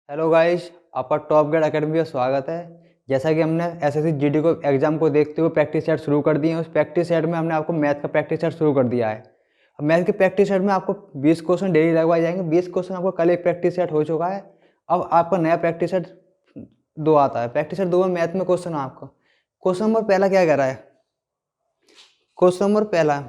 Hello guys, आपका top grade academy में स्वागत है। जैसा कि हमने एसएससी जीडी को एग्जाम को देखते हुए प्रैक्टिस सेट शुरू कर दिए हैं। उस प्रैक्टिस सेट में हमने आपको मैथ का प्रैक्टिस सेट शुरू कर दिया है। अब मैथ के प्रैक्टिस सेट में आपको 20 क्वेश्चन डेली लगवाए जाएंगे। 20 क्वेश्चन आपको कल एक प्रैक्टिस सेट हो चुका है। अब आपका नया प्रैक्टिस सेट 2 आता है। प्रैक्टिस सेट 2 में मैथ में क्वेश्चन आपका क्वेश्चन नंबर पहला क्या कह रहा है। क्वेश्चन नंबर पहला,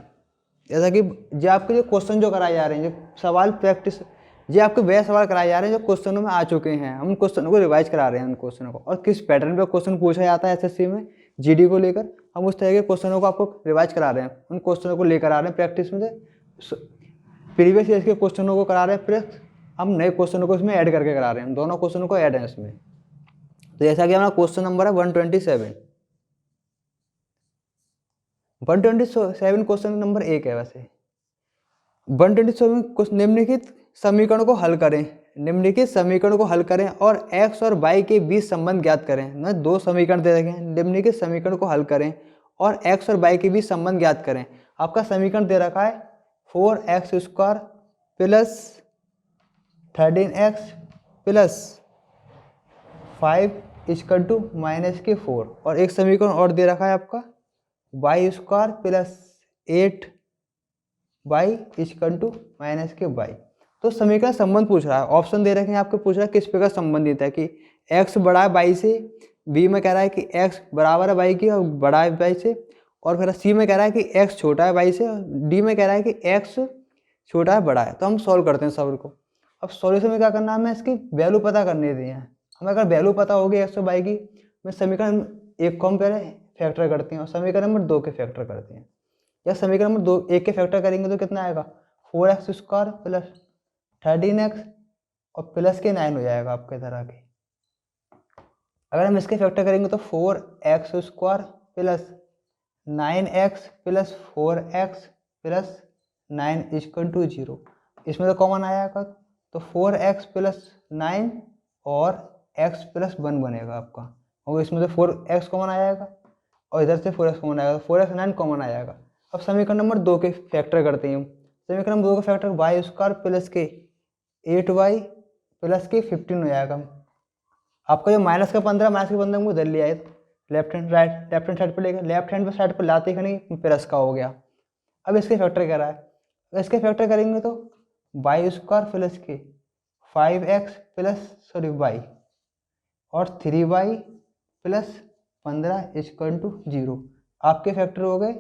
जैसा कि जो आपके जो क्वेश्चन जो कराए जा रहे हैं, जो सवाल प्रैक्टिस, ये आपके वह सवाल कराए जा रहे हैं जो क्वेश्चनों में आ चुके हैं। हम क्वेश्चनों को रिवाइज करा रहे हैं उन क्वेश्चनों को, और किस पैटर्न पे क्वेश्चन पूछा जाता है एसएससी में जीडी को लेकर, हम उस तरह के क्वेश्चनों को आपको रिवाइज करा रहे हैं। उन क्वेश्चनों को लेकर आ रहे हैं प्रैक्टिस में से प्रीवियस ईयर के क्वेश्चनों को करा रहे हैं, प्लस हम नए क्वेश्चनों को इसमें ऐड करके करा रहे हैं। दोनों क्वेश्चनों को ऐड है इसमें। तो जैसा कि हमारा क्वेश्चन नंबर है 127 क्वेश्चन नंबर 1 है। वैसे 127 निम्नलिखित समीकरण को हल करें। निम्नलिखित समीकरण को हल करें और x और y के बीच संबंध ज्ञात करें। ना दो समीकरण दे रखे हैं। निम्नलिखित समीकरण को हल करें और x और y के बीच संबंध ज्ञात करें। आपका समीकरण दे रखा है 4x² प्लस 13x प्लस 5 -4, और एक समीकरण और दे रखा है आपका y² प्लस 8y -y। तो समीकरण संबंध पूछ रहा है। ऑप्शन दे रखे हैं आपको, पूछ रहा है किस प्रकार संबंधित है, कि x बड़ा है y से, b में कह रहा है कि x बराबर है y की और बड़ा है y से, और फिर c में कह रहा है कि x छोटा है y से, और d में कह रहा है कि x छोटा है बड़ा है। तो हम सॉल्व करते हैं सवाल को। अब सॉल्यूशन में क्या करना है, हमें इसकी वैल्यू पता करनी दी है। हमें अगर वैल्यू पता होगी x और y की, मैं समीकरण 1 को हम पहले फैक्टर करते हैं और समीकरण नंबर 2 के फैक्टर करते हैं। या समीकरण नंबर 1 के फैक्टर करेंगे तो कितना आएगा, 4x² प्लस 13x और प्लस के 9 हो जाएगा आपके तरह के। अगर हम इसके फैक्टर करेंगे तो 4x² plus 9x plus 4x plus 9 = 0। इसमें तो कॉमन आएगा, तो 4x प्लस 9 और x प्लस 1 बनेगा आपका, और इसमें तो 4x कॉमन आएगा और इधर से 4x कॉमन आएगा, 4x 9 कॉमन आएगा। अब समीकरण नंबर 2 के फैक्टर करते हैं हम। समीकरण नंबर 2 का फैक्टर y² प्लस के 8y प्लस के 15 हो जाएगा। आपका जो माइनस का 15 को इधर ले आए, लेफ्ट हैंड साइड पर लेकर, लेफ्ट हैंड साइड पर लाते खड़ी प्लस का हो गया। अब इसके फैक्टर क्या रहा है, इसके फैक्टर करेंगे तो y² प्लस के 5x प्लस y और 3y प्लस 15 = 0। आपके फैक्टर हो गए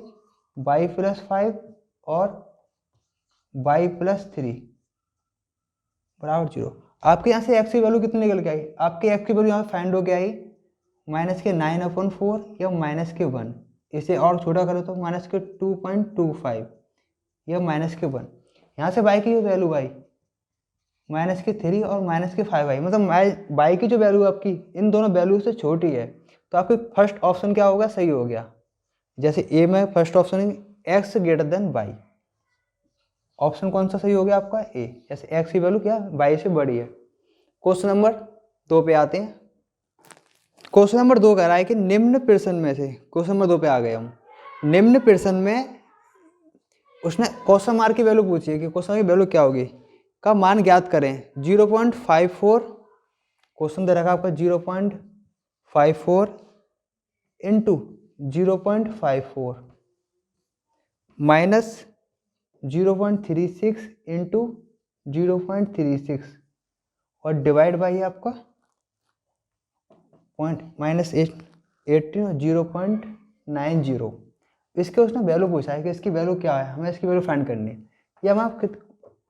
y प्लस 5 और y प्लस 3 बराबर 0। आपके यहाँ से x की वैल्यू कितनी निकल के आई, आपके x की वैल्यू यहाँ फाइंड हो के आई -9/4 या -1। इसे और छोटा करो तो -2.25 या -1। यहाँ से y की जो वैल्यू आई -3 और -5 आई, मतलब y की जो वैल्यू आपकी इन दोनों वैल्यू से छोटी है। तो आपके फर्स्ट ऑप्शन क्या होगा, सही हो गया। जैसे ए में फर्स्ट ऑप्शन है x > y, ऑप्शन कौन सा सही हो गया आपका, ए। जैसे x की वैल्यू क्या y से बड़ी है। क्वेश्चन नंबर 2 पे आते हैं। क्वेश्चन नंबर 2 कह रहा है कि निम्न प्रश्न में से, क्वेश्चन नंबर 2 पे आ गए हम। निम्न प्रश्न में उसने क्वेश्चन मार्क की वैल्यू पूछी है कि क्वेश्चन की वैल्यू क्या होगी, का मान ज्ञात करें। 0.54 क्वेश्चन दे रखा आपका 0.54 इंटू 0.54 माइनस 0.36 इंटू 0.36 और डिवाइड बाई आपका -18 और 0.90। इसके उसने वैल्यू पूछा है कि इसकी वैल्यू क्या है, हमें इसकी वैल्यू फाइंड करनी है। या हम आप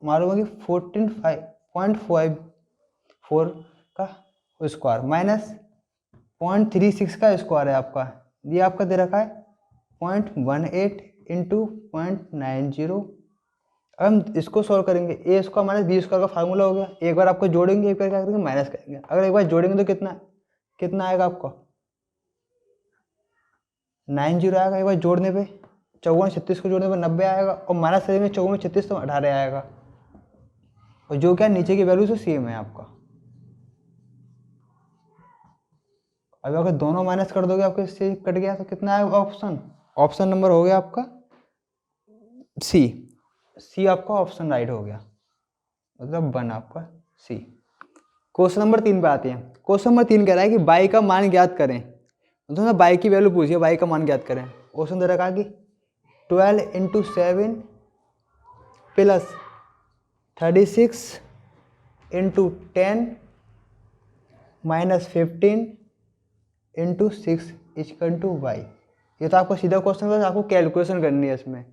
मालूम है कि 14.54 का स्क्वायर माइनस 0.36 का स्क्वायर है आपका, ये आपका दे रखा है 0.18 इंटू 0.90। अब हम इसको सॉल्व करेंगे, a square minus b square का फार्मूला हो गया। एक बार आपको जोड़ेंगे, एक बार क्या करेंगे, माइनस करेंगे। अगर एक बार जोड़ेंगे तो कितना आएगा आपका 90 आएगा। एक बार जोड़ने पे 54 36 को जोड़ने पे 90 आएगा, और माइनस करेंगे 54 36 तो 18 आएगा, और जो क्या नीचे की वैल्यू से सेम है आपका। अब अगर दोनों माइनस कर दोगे आपके से कट गया तो कितना आएगा ऑप्शन नंबर हो गया आपका सी आपका ऑप्शन राइट हो गया, मतलब 1 आपका सी। क्वेश्चन नंबर 3 पे आते हैं। क्वेश्चन नंबर 3 कह रहा है कि बाई का मान ज्ञात करें। तो बाई की वैल्यू पूछिए, बाई का मान ज्ञात करें। क्वेश्चन दे रखा कि 12 × 7 प्लस 36 × 10 - 15 × 6 = y। ये तो आपको सीधा क्वेश्चन है, आपको कैलकुलेशन करनी है इसमें।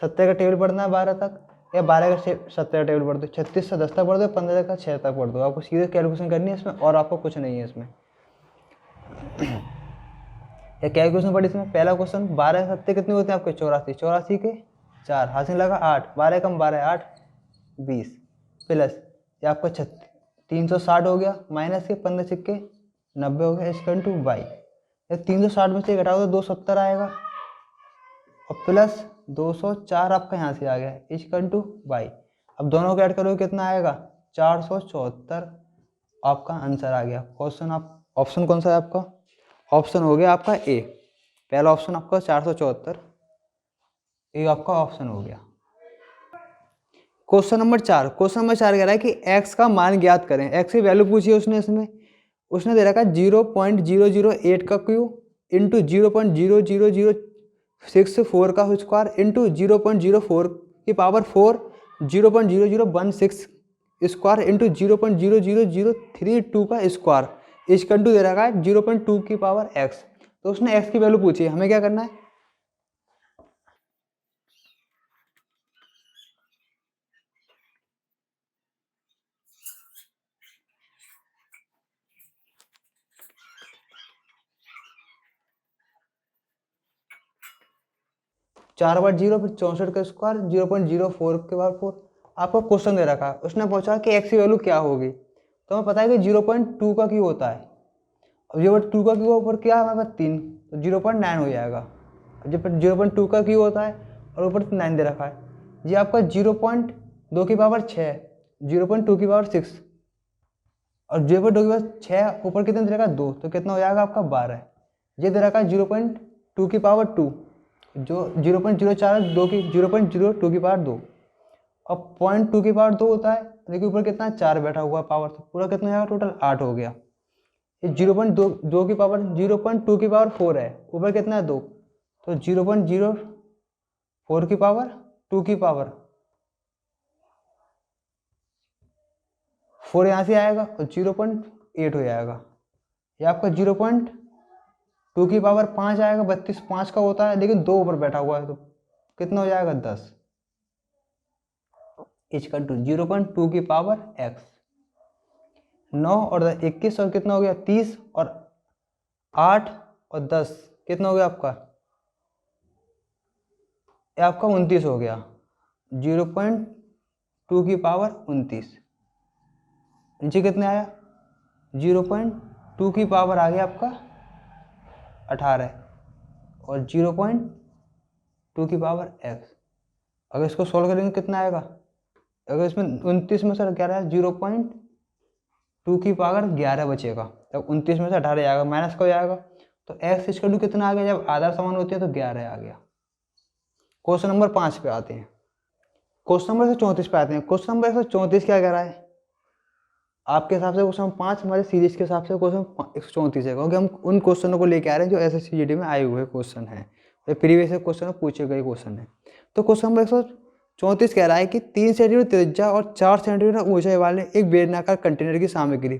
70 का टेबल पढ़ना है 12 तक, या 12 का 70 का टेबल पढ़ दो, 36 से 10 तक पढ़ दो, 15 का 6 तक पढ़ दो। आपको सीधे कैलकुलेशन करनी है इसमें, और आपको कुछ नहीं है इसमें। या कैलकुलेशन पढ़ी इसमें। पहला क्वेश्चन 12 7 कितने होते हैं आपके? 84। 84 के 4 हाथ से लगा 8, 12 कम 12 8 20 प्लस ये आपका 360 हो गया, माइनस के 15 सिक्के 90 हो गया, इसकन टू बाई। 360 में से घटाओ तो 270 आएगा, और प्लस 204 आपका यहाँ से आ गया, इसकन टू बाई। अब दोनों को ऐड करोगे कितना आएगा? 474 आपका आंसर आ गया। क्वेश्चन आप ऑप्शन कौन सा है आपका? ऑप्शन हो गया आपका ए। पहला ऑप्शन आपका 474, ए आपका ऑप्शन हो गया। क्वेश्चन नंबर 4 कह रहा है कि x का मान ज्ञात करें। x की वैल्यू पूछी है उसने, इसमें उसने दे रखा है 0.008 का क्यूब इंटू 0.00064 का स्क्वायर इंटू 0.04 की पावर 4 0.0016 स्क्वायर इंटू 0.00032 का स्क्वायर इसकन टू दे रखा है 0.2 की पावर x। तो उसने x की वैल्यू पूछी है, हमें क्या करना है? 4 बार 0 फिर 64 का स्क्वायर 0.04 के बाद 4। आपको क्वेश्चन दे रखा है, उसने पूछा कि x की वैल्यू क्या होगी। तो हमें पता है कि 0.2 का क्यू होता है। अब 0.2 का क्यू ऊपर क्या है हमारे पास 3, तो 0.9 हो जाएगा। जब 0.2 का क्यू होता है और ऊपर 9 दे रखा है, ये आपका 0.2 की पावर 6, 0.2 की पावर 6 और 0.2 की पावर 6 ऊपर कितने दे रखा है 2, तो कितना हो जाएगा आपका 12। ये दे रखा है 0.2 की पावर 2, जो 0.04 2 की 0.02 की पावर 2 और 0.2 की पावर 2 होता है। देखिए ऊपर कितना 4 बैठा हुआ पावर, तो पूरा कितना हो जाएगा टोटल 8 हो गया। ये 0.2 की पावर 0.2 की पावर 4 है, ऊपर कितना है 2, तो 0.04 की पावर 2 की पावर 4 यहाँ से आएगा और 0.8 हो जाएगा। ये आपका 0.2 की पावर 5 आएगा, 32 5 का होता है, लेकिन 2 ऊपर बैठा हुआ है, तो कितना हो जाएगा 10 इक्वल टू 0.2 की पावर x। 9 और 21 और कितना हो गया 30 और 8 और 10 कितना हो गया आपका? ये आपका 29 हो गया, 0.2 की पावर 29। नीचे कितने आया? 0.2 की पावर आ गया आपका 18 और 0.2 की पावर x। अगर इसको सोल्व करेंगे कितना आएगा? अगर इसमें 29 में से 11 है, 0.2 की पावर 11 बचेगा, तब 29 में से 18 आएगा, माइनस का हो जाएगा, तो x इक्वल टू कितना आ गया? जब आधार समान होती है तो 11 आ गया। क्वेश्चन नंबर 5 पे आते हैं। क्वेश्चन नंबर 134 पे आते हैं। क्वेश्चन नंबर 134 क्या कह रहा है आपके हिसाब से? क्वेश्चन 5 हमारे सीरीज के हिसाब से क्वेश्चन 134 है, क्योंकि हम उन क्वेश्चनों को लेके आ रहे हैं जो SSCGD में आए हुए क्वेश्चन हैं, प्रीवियस क्वेश्चन में पूछे गए क्वेश्चन है। तो क्वेश्चन नंबर 134 कह रहा है कि 3 सेंटीमीटर त्रिज्या और 4 सेंटीमीटर ऊंचाई वाले एक बेलनाकार कंटेनर की सामग्री,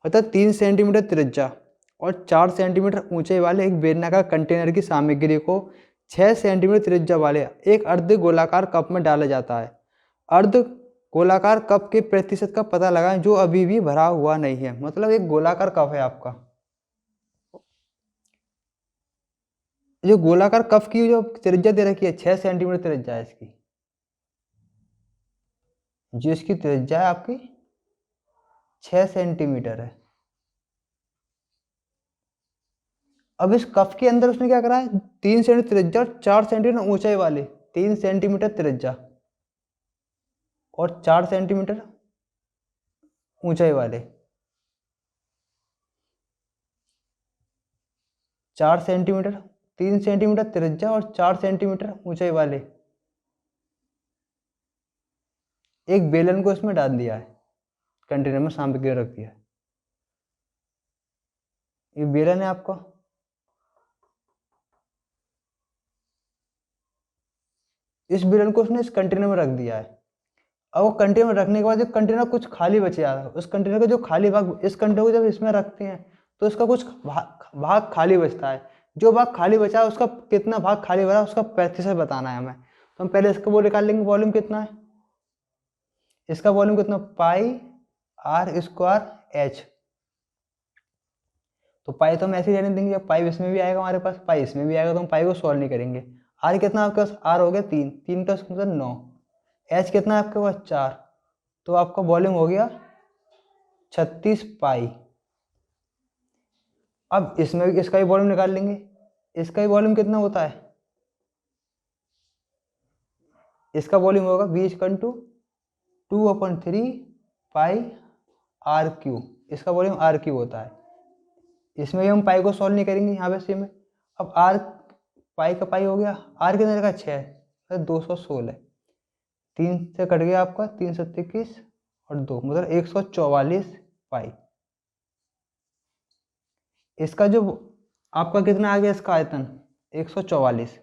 अर्थात 3 सेंटीमीटर त्रिज्या और 4 सेंटीमीटर ऊंचाई वाले एक बेलनाकार कंटेनर की सामग्री को 6 सेंटीमीटर त्रिज्या वाले एक अर्ध गोलाकार कप में डाला जाता है। अर्ध गोलाकार कप के प्रतिशत का पता लगाएं जो अभी भी भरा हुआ नहीं है। मतलब एक गोलाकार कप है आपका, जो गोलाकार कप की जो त्रिज्या दे रखी है 6 सेंटीमीटर त्रिज्या है इसकी, जो इसकी त्रिज्या है आपकी 6 सेंटीमीटर है। अब इस कप के अंदर उसने क्या करा है? 3 सेंटीमीटर त्रिज्या और 4 सेंटीमीटर ऊंचाई वाले, 3 सेंटीमीटर त्रिज्या और 4 सेंटीमीटर ऊंचाई वाले, 4 सेंटीमीटर 3 सेंटीमीटर त्रिज्या और 4 सेंटीमीटर ऊंचाई वाले एक बेलन को इसमें डाल दिया है, कंटेनर में सामग्री रख दिया है। ये बेलन है आपका, इस बेलन को उसने इस कंटेनर में रख दिया है। अब वो कंटेनर में रखने के बाद जो कंटेनर कुछ खाली बचे आ रहा है, उस कंटेनर का जो खाली भाग, इस कंटेनर को जब इसमें रखते हैं तो उसका कुछ भाग खाली बचता है। जो भाग खाली बचा है उसका कितना भाग खाली बचा उसका प्रतिशत बताना है हमें। तो हम पहले इसका वो निकाल लेंगे, वॉल्यूम कितना है, इसका वॉल्यूम कितना, पाई आर स्क्वायर एच। तो पाई तो हम ऐसे ही रहने देंगे, जब पाई इसमें भी आएगा हमारे पास, पाई इसमें भी आएगा, तो हम पाई को सॉल्व नहीं करेंगे। आर कितना आपके पास, आर हो गया 3, 3 का मतलब 9, एच कितना है आपके पास 4, तो आपका वॉल्यूम हो गया 36 पाई। अब इसमें भी इसका भी वॉल्यूम निकाल लेंगे, इसका भी वॉल्यूम कितना होता है, इसका वॉल्यूम होगा v equal to 2/3 pi r cube, इसका वॉल्यूम आर क्यू होता है। इसमें भी हम पाई को सॉल्व नहीं करेंगे यहाँ पे सी में। अब आर पाई का पाई हो गया, आर कितने का 6 है 216, 3 से कट गया आपका 321 और 2 मतलब 144 पाई। इसका जो आपका कितना आ गया, इसका आयतन 144,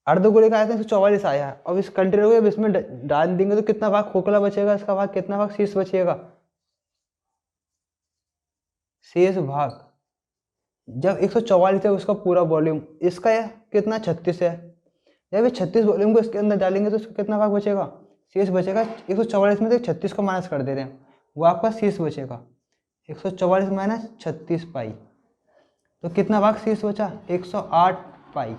अर्धगोले का आयतन 144 आया है। अब इस कंटेनर को जब इसमें डाल देंगे तो कितना भाग खोखला बचेगा, इसका भाग कितना भाग शेष बचेगा, शेष भाग जब 144 है उसका पूरा वॉल्यूम, इसका है कितना 36 है, जब ये 36 वॉल्यूम को इसके अंदर डालेंगे तो इसका कितना भाग बचेगा, शेष बचेगा। 144 में से 36 को माइनस कर दे रहे हैं, वो आपका शेष बचेगा 144 माइनस 36 पाई, तो कितना भाग शेष बचा 108 पाई।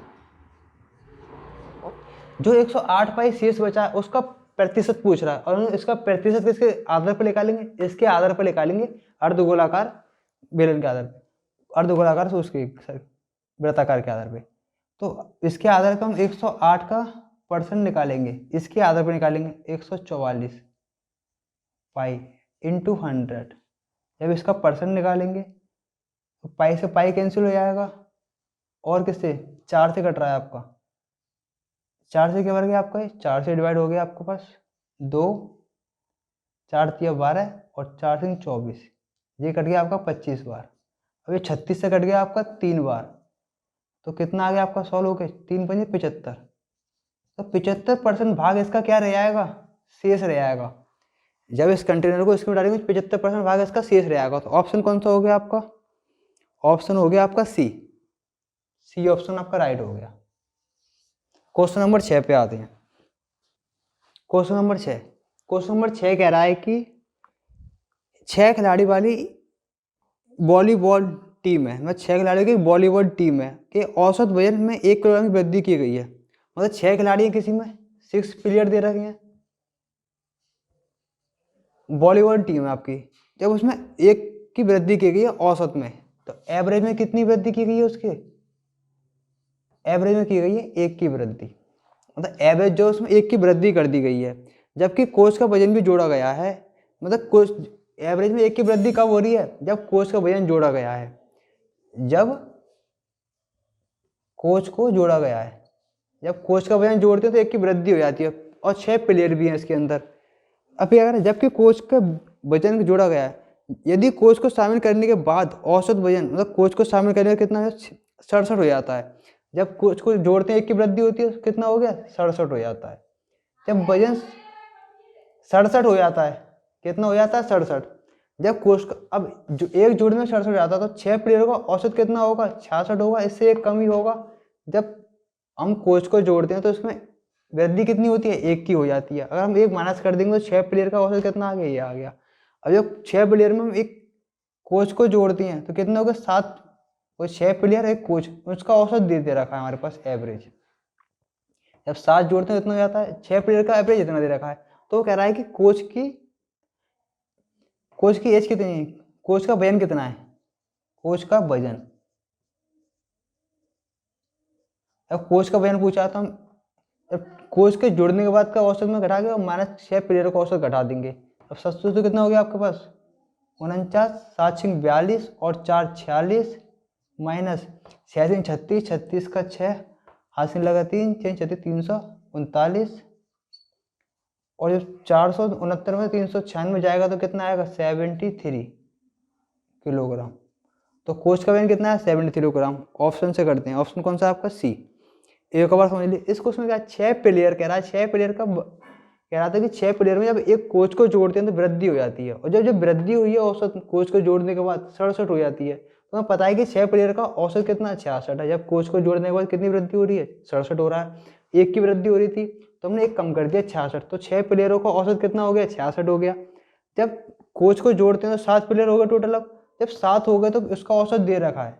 जो 108 पाई शेष बचा है उसका प्रतिशत पूछ रहा है, और इसका प्रतिशत किसके आधार पर निकालेंगे, इसके आधार पर निकालेंगे, अर्धगोलाकार बेलन के आधार पर, अर्धगोलाकार से उसके वृत्ताकार के आधार पे। तो इसके आधार पर हम 108 का परसेंट निकालेंगे, इसके आधार पर निकालेंगे 144 पाई इंटू 100। जब इसका परसेंट निकालेंगे तो पाई से पाई कैंसिल हो जाएगा, और किससे 4 से कट रहा है आपका, 4 से क्या बढ़ गया आपका, 4 से डिवाइड हो गया आपके पास 2, 4 तिया 12 और 4 से 24, ये कट गया आपका 25 बार। अब ये 36 से कट गया आपका 3 बार, तो कितना आ गया आपका सॉल्व हो गया 3 पंजे 75, तो 75% भाग इसका क्या रह जाएगा, शेष रह जाएगा। जब इस कंटेनर को इसमें डालेंगे 75% भाग इसका शेष रह जाएगा। तो ऑप्शन कौन सा हो गया आपका, ऑप्शन हो गया आपका सी, सी ऑप्शन आपका राइट हो गया। क्वेश्चन नंबर 6 पे आते हैं। क्वेश्चन नंबर 6 कह रहा है कि 6 खिलाड़ी वाली वॉलीबॉल टीम है, मतलब 6 खिलाड़ियों की वॉलीबॉल टीम है कि औसत वजन में 1 किलोग्राम की वृद्धि की गई है। मतलब 6 खिलाड़ी हैं, किसी में 6 प्लेयर दे रखे हैं, वॉलीबॉल टीम है आपकी, जब उसमें 1 की वृद्धि की गई है औसत में, तो एवरेज में कितनी वृद्धि की गई है, उसके एवरेज में की गई है 1 की वृद्धि, मतलब एवरेज जो उसमें 1 की वृद्धि कर दी गई है। जबकि कोच का वजन भी जोड़ा गया है, मतलब कोच एवरेज में 1 की वृद्धि कब हो रही है, जब कोच का वजन जोड़ा गया है, जब कोच को जोड़ा गया है, जब कोच का वजन जोड़ते हैं तो 1 की वृद्धि हो जाती है, और 6 प्लेयर भी हैं इसके अंदर। अभी अगर जबकि कोच का वजन जोड़ा गया है, यदि कोच को शामिल करने के बाद औसत वजन, मतलब कोच को शामिल करने का कितना है 67 हो जाता है, जब कोच को जोड़ते हैं 1 की वृद्धि होती है, कितना हो गया 67 हो जाता है। जब वजन 67 हो जाता है, कितना हो जाता है 67, जब कोच का अब जो एक जोड़ में 67 हो जाता है, तो 6 प्लेयर का औसत कितना होगा 66 होगा, इससे एक कम ही होगा। जब हम कोच को जोड़ते हैं तो इसमें वृद्धि कितनी होती है 1 की हो जाती है। अगर हम 1 माइनस कर देंगे तो 6 प्लेयर का औसत कितना आ गया, ये आ गया। अब जब 6 प्लेयर में हम एक कोच को जोड़ते हैं तो कितना हो गया 7, वो 6 प्लेयर एक कोच, उसका औसत दे रखा है हमारे पास एवरेज। जब 7 जोड़ते हैं इतना हो जाता है, 6 प्लेयर का एवरेज इतना दे रखा है। तो कह रहा है कि कोच की एज कितनी है, कोच का वजन कितना है, कोच का वजन, अब कोच का वजन पूछा तो हम कोच के जुड़ने के बाद का औसत में घटा के माइनस 6 प्लेयर का औसत घटा देंगे। अब 700 तो कितना हो गया आपके पास 49, 7 6 42 और 4 46 माइनस 6 3 36, 36 का 6 हाथ से लगा 3 6 36 339, और जब 469 में 396 जाएगा तो कितना आएगा 73। किलोग्राम। तो कोच का वजन कितना है 70 किलोग्राम। ऑप्शन से करते हैं, ऑप्शन कौन सा है आपका सी। एक बार समझ लीजिए इस क्वेश्चन में क्या 6 प्लेयर कह रहा है, 6 प्लेयर का कह रहा था कि 6 प्लेयर में जब एक कोच को जोड़ते हैं तो वृद्धि हो जाती है, और जब वृद्धि हुई है औसत कोच को जोड़ने के बाद 67 हो जाती है। तो हमें पता है कि 6 प्लेयर का औसत कितना 66 है, जब कोच को जोड़ने के बाद कितनी वृद्धि हो रही है 67 हो रहा है। एक की वृद्धि हो रही थी तो हमने एक कम कर दिया 66, तो 6 प्लेयरों का औसत कितना हो गया 66 हो गया। जब कोच को जोड़ते हैं तो 7 प्लेयर हो गए टोटल। अब जब 7 हो गए तो उसका औसत दे रखा है,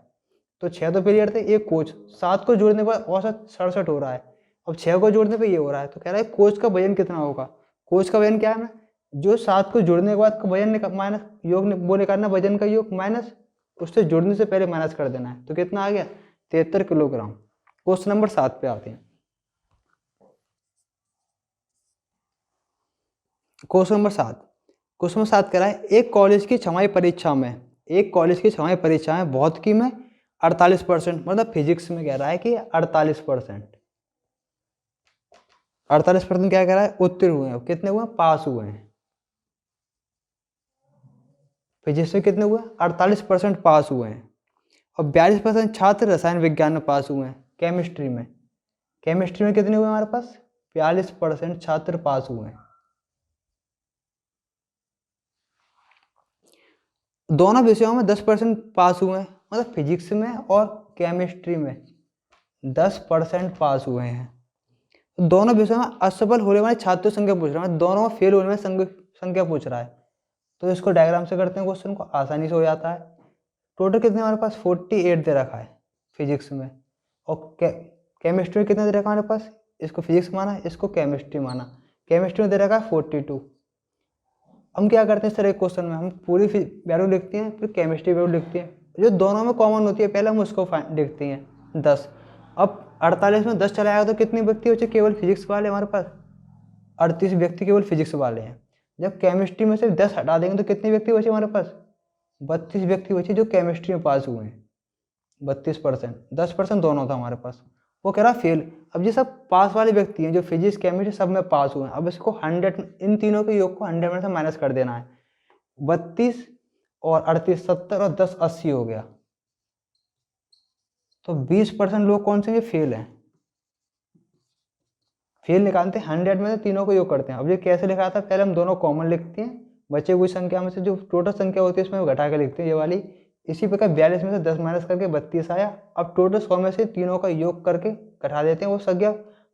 तो 6 तो प्लेयर थे, एक कोच, 7 को जोड़ने पर औसत 67 हो रहा है। अब 6 को जोड़ने पे ये हो रहा है, तो कह रहा है कोच का वजन कितना होगा। कोच का वजन क्या है ना, जो 7 को जोड़ने के बाद का वजन माइनस योग वो निकालना, वजन का योग माइनस उससे जुड़ने से पहले माइनस कर देना है। तो कितना आ गया 73 किलोग्राम। क्वेश्चन नंबर 7 पे आते हैं। क्वेश्चन नंबर 7, क्वेश्चन नंबर 7 कह रहा है एक कॉलेज की छमाही परीक्षा में, एक कॉलेज की छमाही परीक्षा में भौतिकी में 48%, मतलब फिजिक्स में कह रहा है कि 48%, 48% क्या कह रहा है उत्तीर्ण हुए हैं। कितने हुए हैं पास हुए हैं। फिजिक्स में कितने हुए 48% पास हुए हैं। और 42% छात्र रसायन विज्ञान में पास हुए हैं। केमिस्ट्री में, केमिस्ट्री में कितने हुए हमारे पास 42% छात्र पास हुए हैं। दोनों विषयों में 10% पास हुए हैं, मतलब फिजिक्स में और केमिस्ट्री में 10% पास हुए हैं। दोनों विषयों में असफल होने वाले छात्रों की संख्या पूछ रहा है, दोनों में फेल होने वाली संख्या पूछ रहा है। तो इसको डायग्राम से करते हैं क्वेश्चन को, आसानी से हो जाता है। टोटल कितने हमारे पास 48 दे रखा है फिजिक्स में, और केमिस्ट्री में कितना दे रखा है हमारे पास, इसको फिजिक्स माना, इसको केमिस्ट्री माना। केमिस्ट्री में दे रखा है 42। हम क्या करते हैं सर एक क्वेश्चन में हम पूरी वैल्यू लिखते हैं, फिर केमिस्ट्री वैल्यू लिखते हैं, जो दोनों में कॉमन होती है पहले हम उसको देखते हैं 10। अब 48 में 10 चला आएगा तो कितने व्यक्ति बचे केवल फिजिक्स वाले हमारे पास 38 व्यक्ति केवल फिजिक्स वाले हैं। जब केमिस्ट्री में से 10 हटा देंगे तो कितने व्यक्ति बचे हमारे पास 32 व्यक्ति बचे जो केमिस्ट्री में पास हुए हैं। 32%, 10% दोनों था हमारे पास। वो कह रहा फेल। अब ये सब पास वाले व्यक्ति हैं जो फिजिक्स केमिस्ट्री सब में पास हुए हैं। अब इसको 100, इन तीनों के योग को 100 में से माइनस कर देना है। 32 और 38 70 और 10 80 हो गया। तो 20% लोग कौन से फेल हैं। फेल निकालते हैं 100 में से तीनों को योग करते हैं। अब ये कैसे लिखा था, पहले हम दोनों कॉमन लिखते हैं, बचे हुई संख्या में से जो टोटल संख्या होती है उसमें घटा के लिखते हैं ये वाली। इसी प्रकार 42 में से 10 माइनस करके 32 आया। अब टोटल 100 में से तीनों का योग करके घटा देते हैं, वो संख्या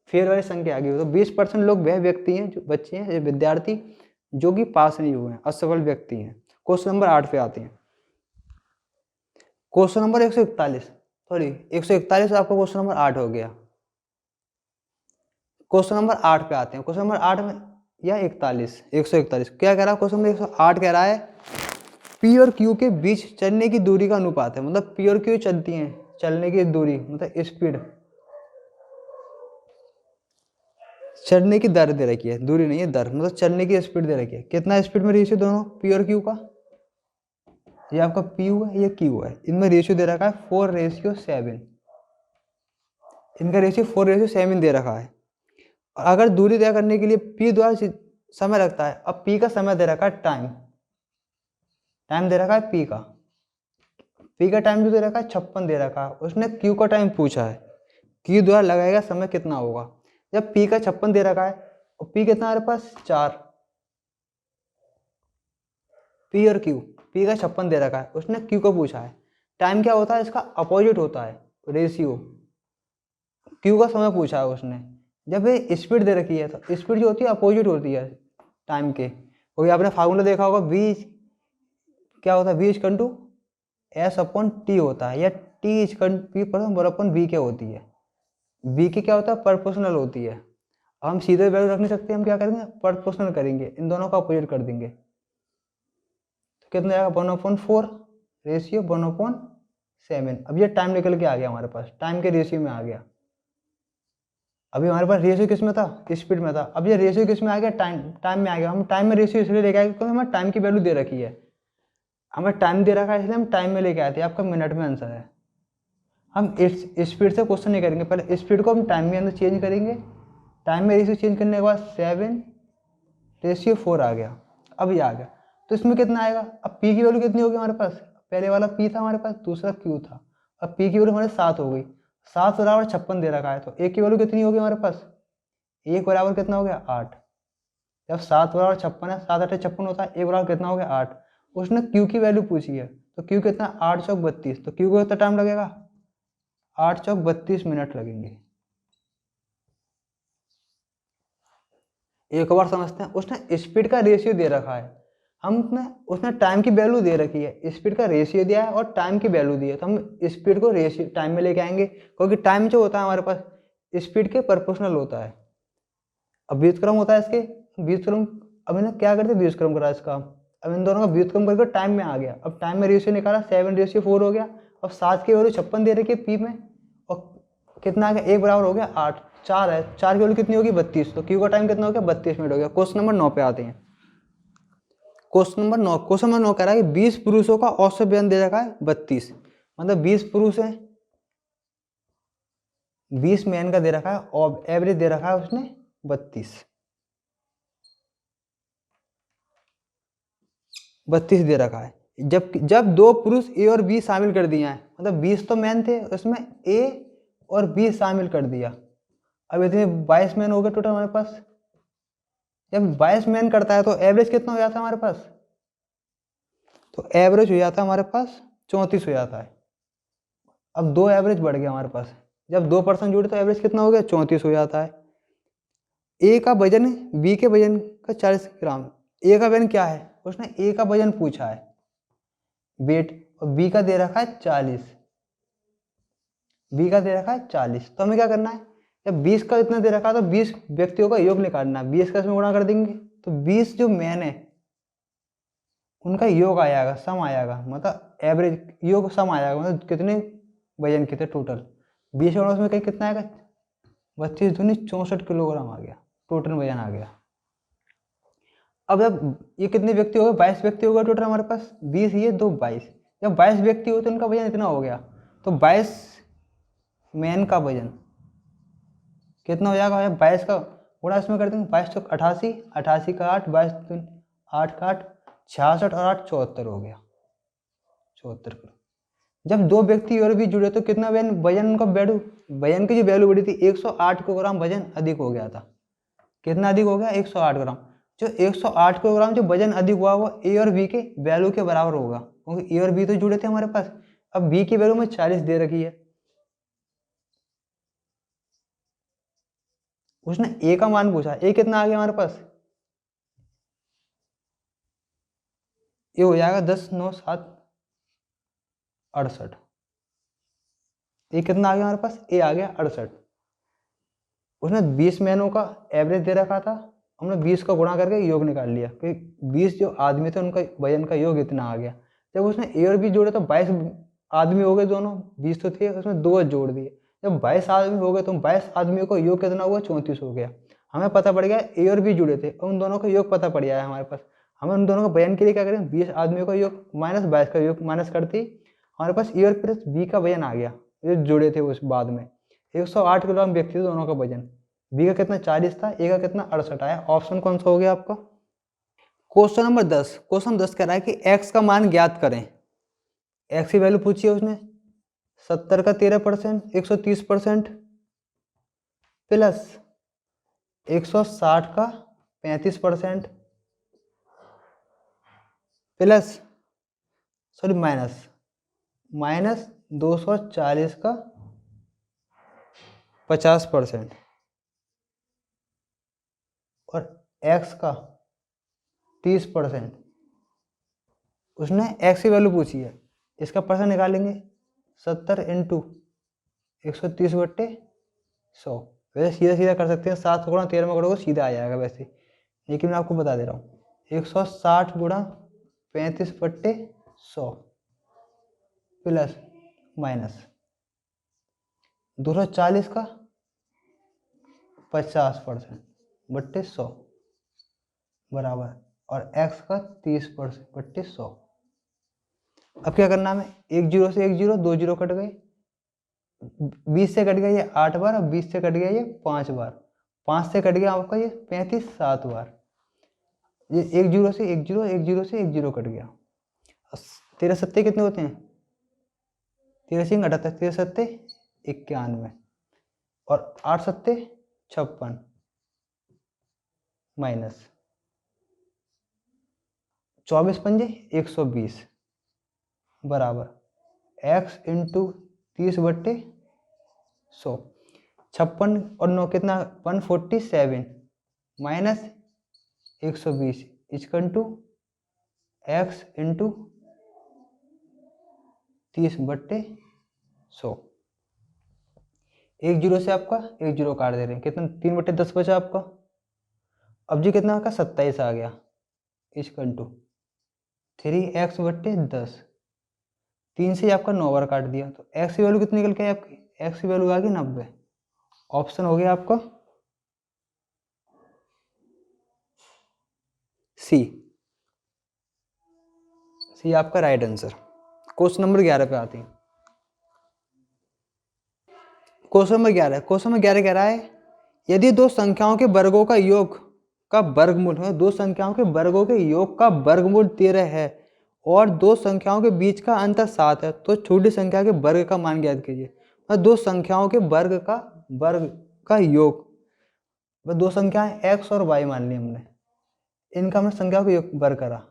फेल वाली संख्या आ गई। तो 20% लोग वह व्यक्ति हैं, जो बच्चे हैं, विद्यार्थी जो कि पास नहीं हुए हैं, असफल व्यक्ति हैं। क्वेश्चन नंबर 8 पे आते हैं। क्वेश्चन नंबर 141, सॉरी 141 आपका क्वेश्चन नंबर 8 हो गया। क्वेश्चन नंबर 8 पे आते हैं। क्वेश्चन नंबर 8 में या 41, 141 क्या कह रहा है क्वेश्चन नंबर 108 कह रहा है पी और क्यू के बीच चलने की दूरी का अनुपात है। मतलब पी और क्यू चलती हैं, चलने की दूरी मतलब स्पीड, चलने की दर दे रखी है, दूरी नहीं है दर, मतलब चलने की स्पीड दे रखी है। कितना स्पीड में रेशियो दोनों पी और क्यू का, ये आपका पी हुआ है ये क्यू है, इनमें रेशियो दे रखा है 4:7। इनका रेशियो 4:7 दे रखा है। और अगर दूरी तय करने के लिए पी द्वारा समय लगता है। अब पी का समय दे रखा है टाइम, टाइम दे रखा है पी का, पी का टाइम जो दे रखा है 56 दे रखा है। उसने क्यू का टाइम पूछा है, क्यू द्वारा लगाएगा समय कितना होगा। जब पी का 56 दे रखा है और पी कितना हमारे पास 4, पी और क्यू, पी का 56 दे रखा है, उसने क्यू को पूछा है। टाइम क्या होता है इसका अपोजिट होता है रेशियो, क्यू का समय पूछा है उसने। जब ये स्पीड दे रखी है तो स्पीड जो होती है अपोजिट होती है टाइम के। वही आपने फार्मूला देखा होगा, वी क्या होता है, v equal to s upon t होता है, या टी इक्वल पी पर अपॉन वी क्या होती है, वी की क्या होता है प्रोपोर्शनल होती है। हम सीधे वैल्यू रख नहीं सकते, हम क्या करेंगे प्रोपोर्शनल करेंगे, इन दोनों का अपोजिट कर देंगे। तो कितना आएगा 1/4 रेशियो 1/7। अब ये टाइम निकल के आ गया हमारे पास, टाइम के रेशियो में आ गया। अभी हमारे पास रेशियो किस में था स्पीड में था, अब ये रेशियो किस में आ गया टाइम में आ गया। हम टाइम में रेशियो इसलिए लेके आए क्योंकि हमें टाइम की वैल्यू दे रखी है, हमें टाइम दे रखा है इसलिए हम टाइम में लेके आए थे। आपका मिनट में आंसर है। हम इस स्पीड से क्वेश्चन नहीं करेंगे, पहले स्पीड को हम टाइम में अंदर चेंज करेंगे। टाइम में रेशियो चेंज करने के बाद 7:4 आ गया। अब ये आ गया, तो इसमें कितना आएगा, अब पी की वैल्यू कितनी होगी हमारे पास, पहले वाला पी था हमारे पास, दूसरा क्यू था। अब पी की वैल्यू हमारे 7 हो गई, 7 बराबर 56 दे रखा है, तो ए की वैल्यू कितनी होगी हमारे पास, 1 बराबर कितना हो गया 8। जब 7 बराबर 56 है, 7 8 56 होता है, 1 बराबर कितना हो गया 8। उसने क्यू की वैल्यू पूछी है, तो क्यू कितना 8 चौक 32, तो क्यू को कितना टाइम लगेगा 8 चौक 32 मिनट लगेंगे। एक बार समझते हैं, उसने स्पीड का रेशियो दे रखा है, उसने टाइम की वैल्यू दे रखी है, स्पीड का रेशियो दिया है और टाइम की वैल्यू दी है, तो हम स्पीड को रेशियो टाइम में लेके आएंगे, क्योंकि टाइम जो होता है हमारे पास स्पीड के प्रोपोर्शनल होता है। अब व्युत्क्रम होता है इसके, व्युत्क्रम, अब इन्हें क्या करते हैं व्युत्क्रम करा इसका, अब इन दोनों का व्युत्क्रम करके टाइम में आ गया। अब टाइम में रेशियो निकाला 7:4 हो गया। अब 7 की वैल्यू 56 दे रखी है पी में, और कितना आ गया 1 बराबर हो गया 8, 4 है, 4 की वैल्यू कितनी होगी 32, तो क्यू का टाइम कितना हो गया 32 मिनट हो गया। क्वेश्चन नंबर 9 पे आते हैं। क्वेश्चन नंबर 9 कह रहा है कि 20 पुरुषों का औसत वजन दे रखा है 32, मतलब 20 पुरुष है, 20 मैन का दे रखा है और एवरेज दे रखा है उसने 32 दे रखा है। जब दो पुरुष ए और बी शामिल कर दिया है, मतलब 20 तो मैन थे, उसमें ए और बी शामिल कर दिया, अब इतने 22 मैन हो गए टोटल हमारे पास। जब 22 मैन करता है तो एवरेज कितना हो जाता है हमारे पास, तो एवरेज हो जाता है हमारे पास 34 हो जाता है। अब 2 एवरेज बढ़ गया हमारे पास, जब 2% जुड़े तो एवरेज कितना हो गया 34 हो जाता है। ए का वजन बी के वजन का 40 ग्राम, ए का वजन क्या है, उसने ए का वजन पूछा है वेट, और बी का दे रखा है 40, बी का दे रखा है 40, तो हमें क्या करना है, जब 20 का इतना दे रखा है तो 20 व्यक्तियों का योग निकालना है, 20 का इसमें गुणा कर देंगे, तो 20 जो मैन है उनका योग आ जाएगा, सम आ जाएगा, मतलब एवरेज योग सम आ जाएगा, मतलब कितने वजन कितने टोटल 20 और उसमें कहीं कितना आएगा 32 दूनी 64 किलोग्राम आ गया, टोटल वजन आ गया। अब जब ये कितने व्यक्ति हो गए 22 व्यक्ति हो गए टोटल हमारे पास, 20 ये 2 22, जब 22 व्यक्ति हो तो उनका वजन इतना हो गया, तो 22 मैन का वजन कितना हो जाएगा, 22 का गुणा इसमें कर देंगे, 22 चौक 88, 88 का 8, 22 8 का 8 66 और 8 74 हो गया, 74 किलो। जब 2 व्यक्ति और भी जुड़े तो कितना वजन उनका वजन की जो वैल्यू बढ़ी थी 108 किलोग्राम वजन अधिक हो गया था। कितना अधिक हो गया 108 ग्राम, जो 108 किलोग्राम जो वजन अधिक हुआ वो ए और बी के वैल्यू के बराबर होगा, क्योंकि ए और बी तो जुड़े थे हमारे पास। अब बी की वैल्यू में 40 दे रखी है, उसने ए का मान पूछा, ए कितना आ गया हमारे पास, ये हो जाएगा 10 9 7 68, ये कितना आ गया हमारे पास, ए आ गया 68। उसने 20 मैनों का एवरेज दे रखा था, हमने 20 का गुणा करके योग निकाल लिया कि 20 जो आदमी थे उनका वजन का योग इतना आ गया। जब उसने ए और बी जोड़े तो 22 आदमी हो गए दोनों, 20 तो थे उसमें 2 जोड़ दिए, जब 22 आदमी हो गए तो 22 आदमियों का योग कितना हुआ 34 हो गया। हमें पता पड़ गया ए और बी जुड़े थे, उन दोनों का योग पता पड़ गया है हमारे पास। हमें उन दोनों का वजन के लिए क्या करें, 20 आदमियों का योग माइनस 22 का योग माइनस करते ही हमारे पास ए और प्लस बी का वजन आ गया, ये जुड़े थे उस बाद में। 108 किलोग्राम व्यक्ति थे दोनों का वजन, बी का कितना 40 था, ए का कितना 68 आया। ऑप्शन कौन सा हो गया आपका। क्वेश्चन नंबर 10, क्वेश्चन 10 कह रहा है कि x का मान ज्ञात करें। x की वैल्यू पूछी है उसने, 70 का 13%, 130% प्लस 160 का 35% प्लस सॉरी माइनस 240 का 50% और x का 30%। उसने x की वैल्यू पूछी है, इसका परसेंट निकालेंगे 70 इंटू 130/100, वैसे सीधा सीधा कर सकते हैं, 7 गुणा 13 में करोगे सीधा आ जाएगा वैसे, लेकिन मैं आपको बता दे रहा हूँ 160 गुणा 35/100 प्लस माइनस 240 का 50%/100 बराबर और x का 30%/100। अब क्या करना हमें, एक जीरो से एक जीरो, 2 जीरो कट गए, 20 से कट गया ये 8 बार और 20 से कट गया ये 5 बार, 5 से कट गया आपका ये 35 7 बार, ये एक जीरो से एक जीरो, एक जीरो से एक जीरो कट गया, 13 सत्ते कितने होते हैं? 13 सिंह 78, 13 सत्ते 91 और 8 सत्ते 56 माइनस 24 पंजे 120 बराबर x इंटू 30/100। 56 और 9 कितना? 147 माइनस 120 इजकन टू x इंटू 30/100। एक जीरो से आपका एक जीरो काट दे रहे हैं, कितना? 3/10 बचा आपका। अब जी कितना आपका? 27 आ गया इजकन टू 3x/10। 3 से आपका 9 बार काट दिया तो x की वैल्यू कितनी निकल के आई आपकी? x की वैल्यू आ गई 90। ऑप्शन हो गया आपका सी। सी आपका राइट आंसर। क्वेश्चन नंबर 11 पे आते हैं। क्वेश्चन नंबर 11 कह रहा है यदि दो संख्याओं के वर्गों का योग का वर्गमूल है, दो संख्याओं के वर्गों के योग का वर्गमूल 13 है और दो संख्याओं के बीच का अंतर 7 है तो छोटी संख्या के वर्ग का मान ज्ञात कीजिए। दो संख्याओं के वर्ग का योग, दो संख्याएं x और y मान ली हमने, इनका हमने संख्याओं का योग वर्ग करा।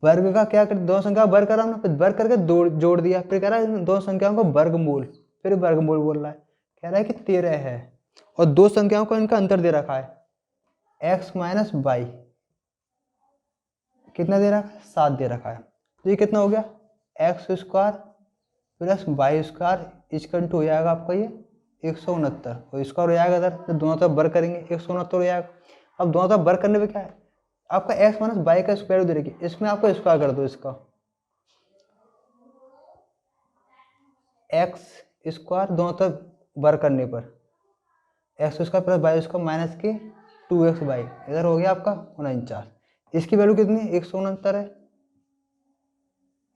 वर्ग का क्या कर, दो संख्या वर्ग करा हमने, फिर वर्ग करके जोड़ दिया, फिर कह रहा है दो संख्याओं का वर्गमूल, फिर वर्गमूल बोल रहा है, कह रहा है कि 13 है और दो संख्याओं को इनका अंतर दे रखा है x माइनस वाई, कितना दे रखा है? 7 दे रखा है। तो ये कितना हो गया? x² plus y square equal to हो जाएगा आपका ये 169 और स्क्वायर हो जाएगा इधर, तो दोनों तरफ वर्ग करेंगे 169 हो जाएगा। अब दोनों तरफ वर्ग करने पे क्या है आपका x माइनस वाई का स्क्वायर दे रखी, इसमें आपको स्क्वायर कर दो इसका, x² दोनों तरफ वर्ग करने पर x² plus y square minus के 2x वाई, इधर हो गया आपका 49। इसकी वैल्यू कितनी है? 169 है,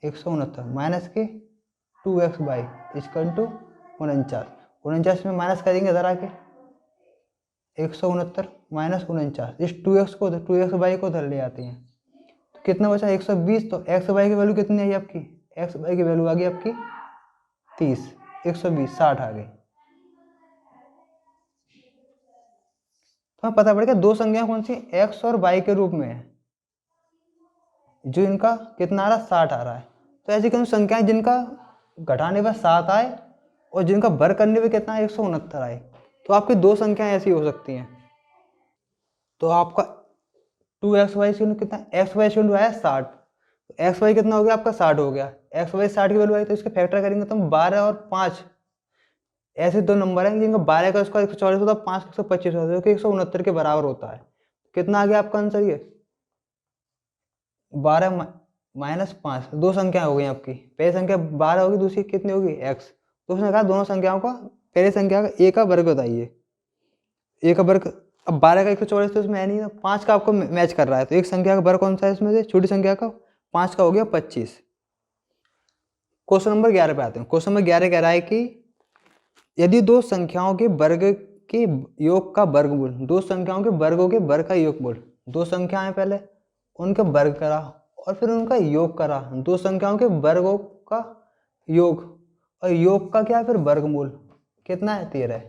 169 माइनस के 2x वाई इजकल टू 49। 49 में माइनस करेंगे इधर आके 169 माइनस 49, इस 2x वाई को उधर ले आते हैं तो कितना बचा? 120। तो x वाई की वैल्यू कितनी आई आपकी? x वाई की वैल्यू आ गई आपकी 30, 120 60 आ गई। तो हमें पता पड़ेगा दो संख्या कौन सी x और y के रूप में है, जो इनका कितना आ रहा है? 60 आ रहा है। तो ऐसी कौन संख्याएं जिनका घटाने पर 7 आए और जिनका वर्ग करने पे कितना? 169 आए। तो आपकी दो संख्याएं ऐसी हो सकती हैं। तो आपका 2xy कितना? xy आया 60, तो xy कितना हो गया आपका? 60 हो गया। xy 60 की वैल्यू आई तो इसके फैक्टर करेंगे तो हम 12 और 5 ऐसे दो नंबर हैं जिनका 12 का स्क्वायर 144 होता है, 5 का 125 होता है, जो कि 169 के बराबर होता है। कितना आ गया आपका आंसर? ये 12 माइनस 5, दो संख्या हो गई आपकी, पहली संख्या 12 होगी, दूसरी कितनी होगी? x। तो उसने कहा दोनों संख्याओं का पहली संख्या का a का वर्ग बताइए, a का वर्ग। अब 12 का 144 तो इसमें है नहीं, 5 का आपको मैच कर रहा है, तो एक संख्या का वर्ग कौन सा है इसमें से? छोटी संख्या का 5 का हो गया 25। क्वेश्चन नंबर 11 पे आते हैं। क्वेश्चन नंबर 11 कह रहा है कि यदि दो संख्याओं के वर्ग के योग का वर्गमूल, दो संख्याओं के वर्गों के वर्ग का योगमूल, दो संख्याएं पहले उनका वर्ग करा और फिर उनका योग करा, दो संख्याओं के वर्गों का योग और योग का क्या है फिर वर्गमूल, कितना है? 13।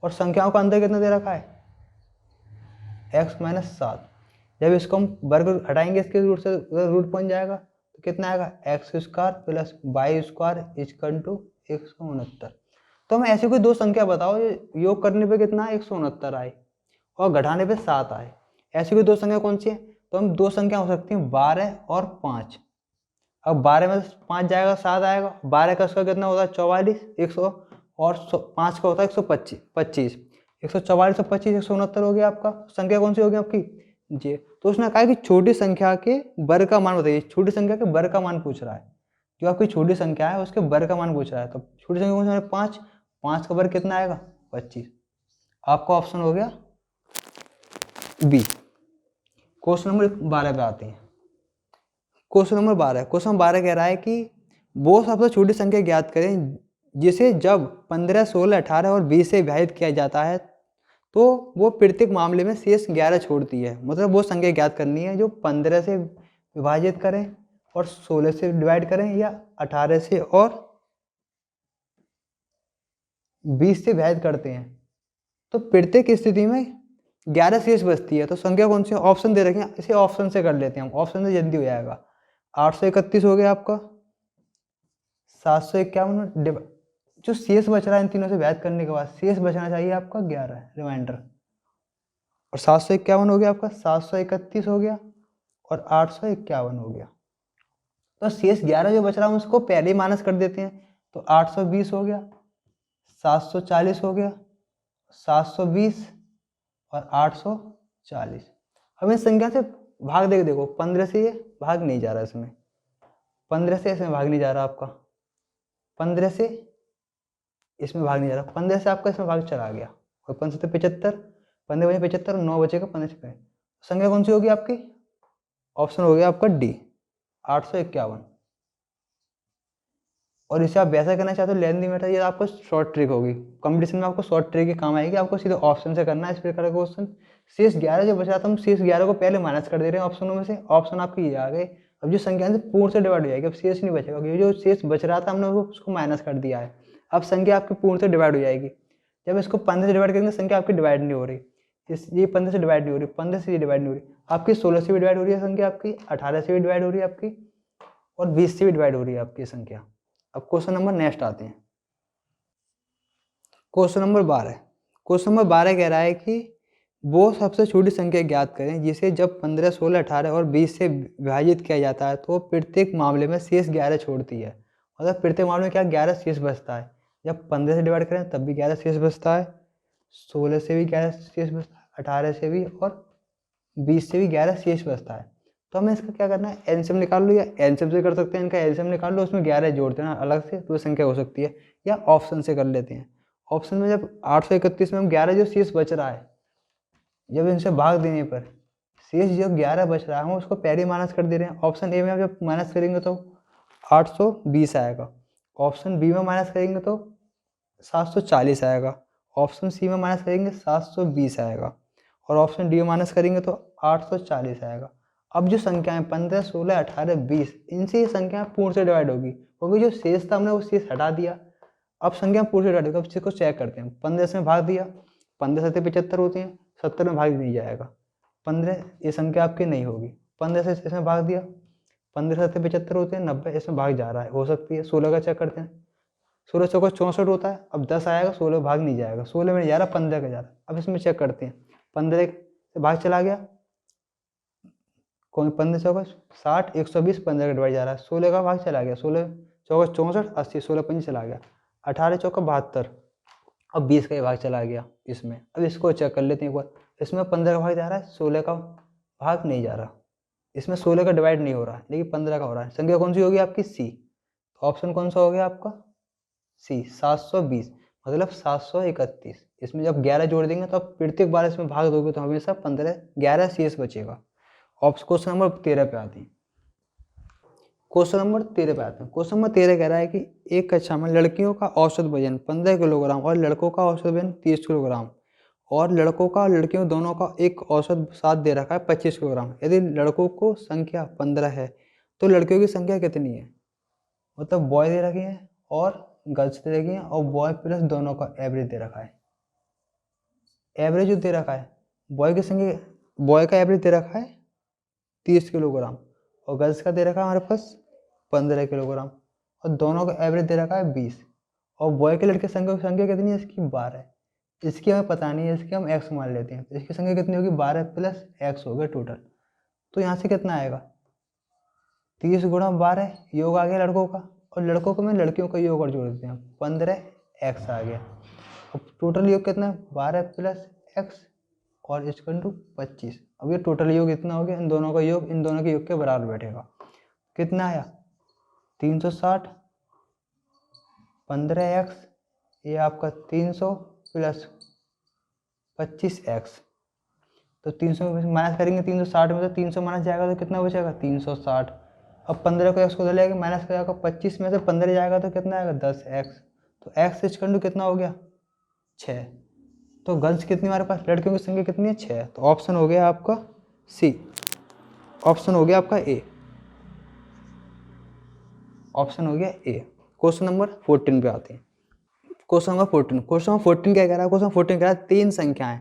और संख्याओं का अंतर कितना दे रखा है? x minus 7। जब इसको हम वर्ग हटाएंगे इसके रूट से, रूट पहुंच जाएगा तो कितना आएगा? x² plus y square equal to 169। तो हमें ऐसी कोई दो संख्या बताओ योग करने पे कितना? 169 आए और घटाने पे 7 आए। ऐसी कोई दो संख्या कौन सी है? तो हम दो संख्या हो सकती हैं 12 और 5। अब 12 में 5 जाएगा 7 आएगा, 12 का उसका कितना होता है? 44, 100 और 5 का होता है 125, 25, 144 और 25 169 हो गया आपका। संख्या कौन सी होगी आपकी? जी। तो उसने कहा कि छोटी संख्या के वर्ग का मान बताइए, छोटी संख्या के वर्ग का मान पूछ रहा है, जो आपकी छोटी संख्या है उसके वर्ग का मान पूछ रहा है। तो छोटी संख्या कौन सी है? 5, 5 का वर्ग कितना आएगा? 25। आपका ऑप्शन हो गया बी। क्वेश्चन नंबर 12 पे आते हैं। क्वेश्चन नंबर 12 कह रहा है कि वो सबसे छोटी संख्या ज्ञात करें जिसे जब 15, 16, 18 और 20 से विभाजित किया जाता है तो वो प्रत्येक मामले में शेष 11 छोड़ती है। मतलब वो संख्या ज्ञात करनी है जो 15 से विभाजित करें, और 16 से डिवाइड करें या 18 से और 20 से विभाजित करते हैं तो प्रत्येक स्थिति में 11 शेष बचती है। तो संख्या कौन सी है? ऑप्शन दे रखे हैं, इसे ऑप्शन से कर लेते हैं हम, ऑप्शन से जल्दी हो जाएगा। 831 हो गया आपका, 751, जो शेष बच रहा है इन तीनों से विभाजित करने के बाद शेष बचना चाहिए आपका 11 रिमाइंडर, और 751 हो गया आपका, 731 हो गया और 851 हो गया। तो शेष 11 जो बच रहा है उसको पहले ही माइनस कर देते हैं। तो 820 हो गया, 740 हो गया, 720 और 840। अब इस संख्या से भाग देके देखो, 15 से ये भाग नहीं जा रहा, इसमें 15 से इसमें भाग नहीं जा रहा आपका, 15 से इसमें भाग नहीं जा रहा, 15 से आपका इसमें भाग चला गया, और 15 से 75, 15 बजे 75 और 9 बचेगा 15 से। संख्या कौन सी होगी आपकी? ऑप्शन हो गया आपका डी, 851। और इसे आप वैसा करना चाहते हो लेंदी मेथड, ये आपको शॉर्ट ट्रिक होगी, कंपटीशन में आपको शॉर्ट ट्रिक ही काम आएगी, आपको सीधे ऑप्शन से करना है इस प्रकार का क्वेश्चन। शेष 11 जो बचा था हम शेष 11 को पहले माइनस कर दे रहे हैं ऑप्शनों में से, ऑप्शन आपके ये आ गए। अब जो संख्या है पूर्ण से डिवाइड हो जाएगी, अब शेष नहीं बचेगा, क्योंकि जो शेष बच रहा था हमने उसको माइनस कर दिया है। अब संख्या आपकी पूर्ण से डिवाइड हो जाएगी। जब इसको 15 से डिवाइड करेंगे संख्या आपकी डिवाइड नहीं हो रही, ये 15 से डिवाइड नहीं हो रही, 15 से ये डिवाइड नहीं हो रही, आपकी 16 से भी डिवाइड हो रही है संख्या, आपकी 18 से भी डिवाइड हो रही है आपकी, और 20 से भी डिवाइड हो रही है आपकी संख्या। अब क्वेश्चन नंबर नेक्स्ट आते हैं, क्वेश्चन नंबर 12। क्वेश्चन नंबर 12 कह रहा है कि वो सबसे छोटी संख्या ज्ञात करें जिसे जब 15, 16, 18 और 20 से विभाजित किया जाता है तो प्रत्येक मामले में शेष 11 छोड़ती है। मतलब प्रत्येक मामले में क्या 11 शेष बचता है। जब 15 से डिवाइड करें तब भी 11 शेष बचता है, 16 से भी 11 शेष बचता है, 18 से भी और 20 से भी 11 शेष बचता है। तो हमें इसका क्या करना है, एलसीएम निकाल लो, या एलसीएम से कर सकते हैं, इनका एलसीएम निकाल लो, उसमें 11 जोड़ देना अलग से तो संख्या हो सकती है, या ऑप्शन से कर लेते हैं। ऑप्शन में जब 831 में हम 11 जो शेष बच रहा है, जब इनसे भाग देने पर शेष जो 11 बच रहा है हम उसको पहले माइनस कर दे रहे हैं। ऑप्शन ए में जब माइनस करेंगे तो 820 आएगा, ऑप्शन बी में माइनस करेंगे तो 740 आएगा, ऑप्शन सी में माइनस करेंगे 720 आएगा, और ऑप्शन डी में माइनस करेंगे तो 840 आएगा। अब जो संख्याएं 15, 16, 18, 20, इनसे ये संख्या पूर्ण से डिवाइड होगी, क्योंकि जो शेष था हमने वो शेष हटा दिया। अब संख्या पूर्ण से डिवाइड होगी। अब इसको चेक करते हैं, 15 से भाग दिया, 15 से 75 होते हैं, 70 में भाग नहीं जाएगा, 15 ये संख्या आपकी नहीं होगी। 15 से इसमें भाग दिया, 15 से 75 होते हैं, 90 इसमें भाग जा रहा है, हो सकती है। 16 का चेक करते हैं, 16 चौका 64 होता है, अब 10 आएगा, 16 भाग नहीं जाएगा, 16 में जा रहा, 15 का जा रहा। अब इसमें चेक करते हैं, 15 से भाग चला गया, कौन 15 चौका 60, 120, 15 का डिवाइड जा रहा है, 16 का भाग चला गया, 16 चौका 64, 80, 16 पंच चला गया, 18 चौका 72, अब 20 का भाग चला गया इसमें। अब इसको चेक कर लेते हैं एक बार, इसमें 15 का भाग जा रहा है, 16 का भाग नहीं जा रहा, इसमें 16 का डिवाइड नहीं हो रहा है, लेकिन 15 का हो रहा है। संख्या कौन सी होगी आपकी? सी। ऑप्शन कौन सा हो गया आपका? सी, 720, मतलब 731। इसमें जब 11 जोड़ देंगे तो आप प्रत्येक बार इसमें भाग दोगे तो हमेशा 15, 11 शेष बचेगा। ऑप्शन क्वेश्चन नंबर 13 पे आते हैं, क्वेश्चन नंबर 13 पे आते हैं। क्वेश्चन नंबर 13 कह रहा है कि एक कक्षा में लड़कियों का औसत वजन 15 किलोग्राम और लड़कों का औसत वजन 30 किलोग्राम, और लड़कों का और लड़कियों दोनों का एक औसत साथ दे रखा है 25 किलोग्राम। यदि लड़कों को संख्या 15 है तो लड़कियों की संख्या कितनी है? मतलब बॉय दे रखे हैं और गर्ल्स दे रखी हैं, और बॉय प्लस दोनों का एवरेज दे रखा है। एवरेज जो दे रखा है, बॉय की संख्या, बॉय का एवरेज दे रखा है 30 किलोग्राम, और गर्ल्स का दे रखा है हमारे पास 15 किलोग्राम, और दोनों का एवरेज दे रखा है 20, और बॉय के लड़के संख्या कितनी है इसकी? 12। इसकी हमें पता नहीं है, इसकी हम x मान लेते हैं, इसकी संख्या कितनी होगी? 12 प्लस x हो गया टोटल। तो यहाँ से कितना आएगा? 30 गुणा 12 योग आ गया लड़कों का, और लड़कों को में लड़कियों का योग और जोड़ देते हैं, 15x आ गया। अब टोटल योग कितना है? 12 प्लस x और इसका टू 25। अब ये टोटल योग इतना हो गया, इन दोनों का योग इन दोनों के योग के बराबर बैठेगा। कितना आया? 360, 15x, ये आपका 300 प्लस 25x। तो 300 में माइनस करेंगे 360 में, तो 300 माइनस जाएगा तो कितना बचेगा? 360। अब 15 को x को डालेगा माइनस करेगा, 25 में से 15 जाएगा तो कितना आएगा? 10x। तो x इक्वल टू कितना हो गया? 6। तो गर्ल्स कितनी हमारे पास, लड़कियों की संख्या कितनी है? 6। तो ऑप्शन हो गया आपका सी, ऑप्शन हो गया आपका ए। ऑप्शन हो गया ए। क्वेश्चन नंबर 14 पे आते हैं। क्वेश्चन नंबर 14 क्या कह रहा है? क्वेश्चन 14 कह रहा है 3 संख्याएं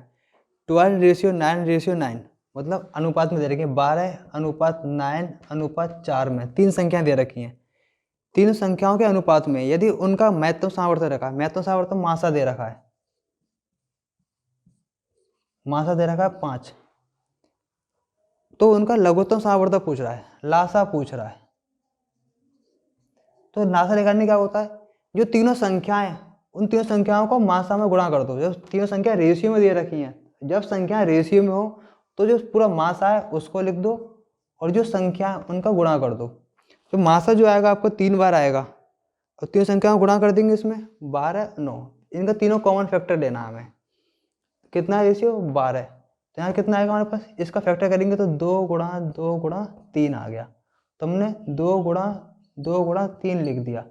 12:9:9 मतलब अनुपात में दे रखी है 12:9:4 में 3 संख्याएं दे रखी हैं। तीन संख्याओं के अनुपात में यदि उनका महत्तम सामर्थ्य रखा है, महत्तम सामर्थ्य मासा दे रखा है, मासा दे रखा है 5, तो उनका लघुत्तम सामर्थ्य पूछ रहा है, लासा पूछ रहा है। तो लासा निकालने क्या होता है? जो तीनों संख्याएं, उन तीनों संख्याओं को मासा में गुणा कर दो। जब तीनों संख्या रेशियो में दे रखी हैं, जब संख्या रेशियो में हो तो जो पूरा मासा है उसको लिख दो और जो संख्या उनका गुणा कर दो। तो मासा जो आएगा आपको 3 बार आएगा और तीनों संख्याओं गुणा कर देंगे इसमें 12, 9। इनका तीनों कॉमन फैक्टर लेना है हमें। कितना रेशियो? 12। तो यहाँ कितना आएगा हमारे पास? इसका फैक्टर करेंगे तो 2 गुणा 2 गुणा 3 आ गया। तो हमने 2 गुणा 3 लिख दिया।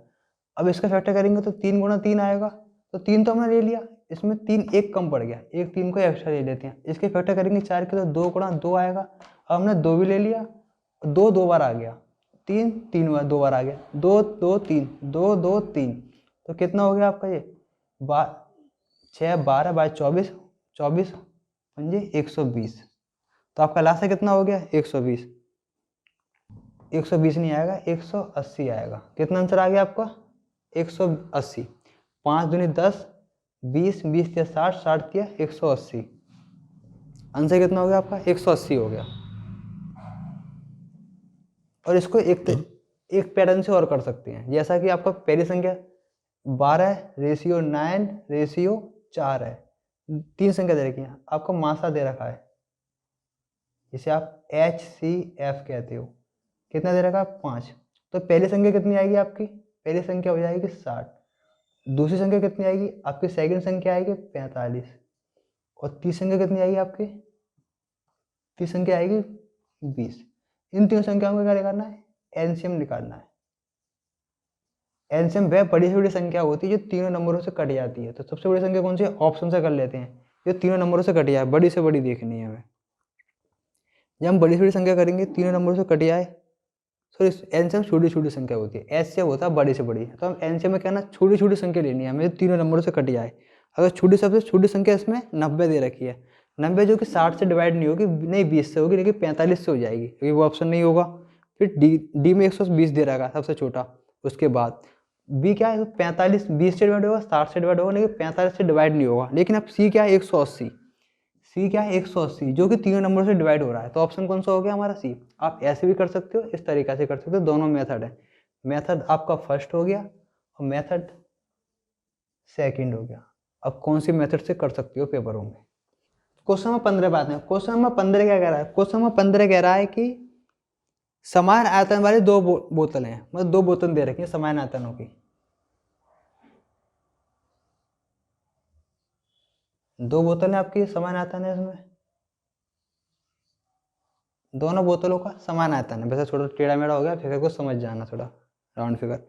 अब इसका फैक्टर करेंगे तो 3 गुणा 3 आएगा। तो 3 तो हमने ले लिया, इसमें 3 एक कम पड़ गया, एक 3 को एक्स्ट्रा ले लेते हैं। इसके फैक्टर करेंगे 4 के तो 2 गुणा 2 आएगा। अब हमने 2 भी ले लिया, 2 2 बार आ गया, 3 3 बार 2 बार आ गया, 2 2 3 2 2 3। तो कितना हो गया आपका ये 6 12 बाई 24, 24 पंजे 120। तो आपका लासा कितना हो गया? 120। 120 नहीं आएगा, 180 आएगा। कितना आंसर आ गया आपका? 180। 5 दूनी 10, 20 20 या 60, 60 या 180। आंसर कितना हो गया आपका? 180 हो गया। और इसको एक पैटर्न से और कर सकते हैं, जैसा कि आपका पहली संख्या 12:9:4 है, 3 संख्या दे रखी है, आपको मासा दे रखा है जिसे आप HCF कहते हो। कितना दे रखा है? 5। तो पहली संख्या कितनी आएगी आपकी? पहली संख्या हो जाएगी 60। दूसरी संख्या कितनी आएगी आपकी? सेकंड संख्या आएगी 45। और तीसरी संख्या कितनी आएगी आपकी? तीसरी संख्या आएगी 20। इन तीनों संख्याओं को क्या निकालना है? एलसीएम निकालना है। एलसीएम वह बड़ी से बड़ी संख्या होती है जो तीनों नंबरों से कट जाती है। तो सबसे बड़ी संख्या कौन सी है? ऑप्शन से कर लेते हैं, जो तीनों नंबरों से कट जाए। बड़ी से बड़ी देखनी है हमें। जब हम बड़ी से बड़ी संख्या करेंगे तीनों नंबरों से कट जाए, सॉरी एलसीएम छोटी छोटी संख्या होती है, एचसीएफ होता है बड़ी से बड़ी। तो हम एलसीएम में कहना छोटी छोटी संख्या लेनी है हमें, जो तीनों नंबरों से कट जाए। अगर छोटी सबसे छोटी संख्या इसमें 90 दे रखी है, 90 जो कि 60 से डिवाइड नहीं होगी, नहीं 20 से होगी, लेकिन 45 से हो जाएगी क्योंकि वो ऑप्शन नहीं होगा। फिर डी में 120 दे रखा है सबसे छोटा। उसके बाद बी क्या है? 45 20 से डिवाइड होगा, 60 से डिवाइड होगा, लेकिन 45 से डिवाइड नहीं होगा। लेकिन अब सी क्या है? 180। सी क्या है? 180 जो कि तीनों नंबरों से डिवाइड हो रहा है। तो ऑप्शन कौन सा हो गया हमारा? सी। आप ऐसे भी कर सकते हो, इस तरीका से कर सकते हो, दोनों मेथड है। मेथड आपका फर्स्ट हो गया और मेथड सेकंड हो गया। अब कौन सी मेथड से कर सकते हो पेपरों में। क्वेश्चन नंबर 15 बात है। क्वेश्चन नंबर 15 क्या कह रहा है? क्वेश्चन नंबर 15 कह रहा है कि समान आयतन वाली 2 बोतलें हैं, मतलब 2 बोतल दे रखी है समान आयतनों की। 2 बोतलें आपकी समान आयतन है, इसमें दोनों बोतलों का समान आयतन है। वैसे थोड़ा टेढ़ा मेढ़ा हो गया, फिगर को समझ जाना, थोड़ा राउंड फिगर।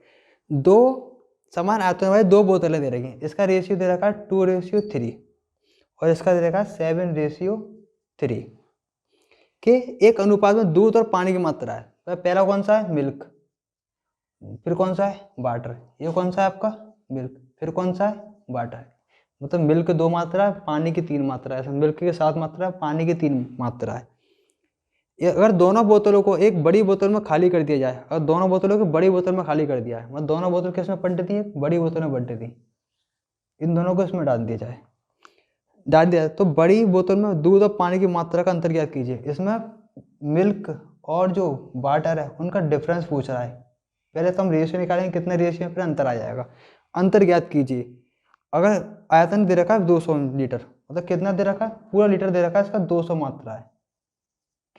2 समान आयतन वाली 2 बोतलें दे रखी हैं। इसका रेशियो दे रखा है 2:3 और इसका दे रखा है 7:3 के एक अनुपात में दूध और पानी की मात्रा है। तो पहला कौन सा है? मिल्क। फिर कौन सा है? वाटर। ये कौन सा है आपका? मिल्क। फिर कौन सा है? वाटर। मतलब मिल्क 2 मात्रा है, पानी की 3 मात्रा है। मिल्क की 7 मात्रा है, पानी की 3 मात्रा है। अगर दोनों बोतलों को एक बड़ी बोतल में खाली कर दिया जाए, अगर दोनों बोतलों को बड़ी बोतल में खाली कर दिया है, मतलब दोनों बोतल किस में पलटी थी? एक बड़ी बोतल में पलटी थी। इन दोनों को इसमें डाल दिया जाए, डाल दिया तो बड़ी बोतल में दूध और पानी की मात्रा का अंतर ज्ञात कीजिए। इसमें मिल्क और जो वाटर है उनका डिफरेंस पूछ रहा है। पहले तो हम रेशियो निकालेंगे, कितने रेशियो में फिर अंतर आ जाएगा। अंतर ज्ञात कीजिए। अगर आयतन दे रखा है 200 लीटर, मतलब कितना दे रखा है? पूरा लीटर दे रखा है, इसका 200 मात्रा है।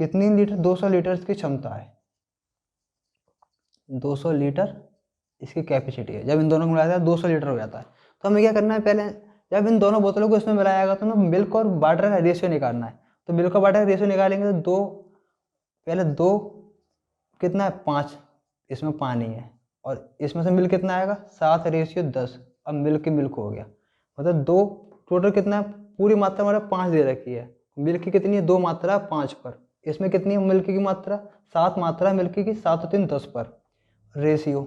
कितनी लीटर? 200 लीटर की क्षमता है, 200 लीटर इसकी कैपेसिटी है। जब इन दोनों को मिलाया जाता है 200 लीटर हो जाता है। तो हमें क्या करना है? पहले जब इन दोनों बोतलों को इसमें मिलाया जाएगा तो हमें मिल्क और वाटर का रेशियो निकालना है। तो मिल्क और वाटर का रेशियो निकालेंगे तो 2, पहले 2 कितना है? 5 इसमें पानी है और इसमें से मिल्क कितना आएगा? 7:10। अब मिल्क की मिल्क हो गया, मतलब 2 टोटल कितना है? पूरी मात्रा हमारे 5 दे रखी है। मिल्क की कितनी है? 2 मात्रा 5 पर। इसमें कितनी है मिल्क की मात्रा? 7 मात्रा मिल्क की, 7 और 3 10 पर। रेशियो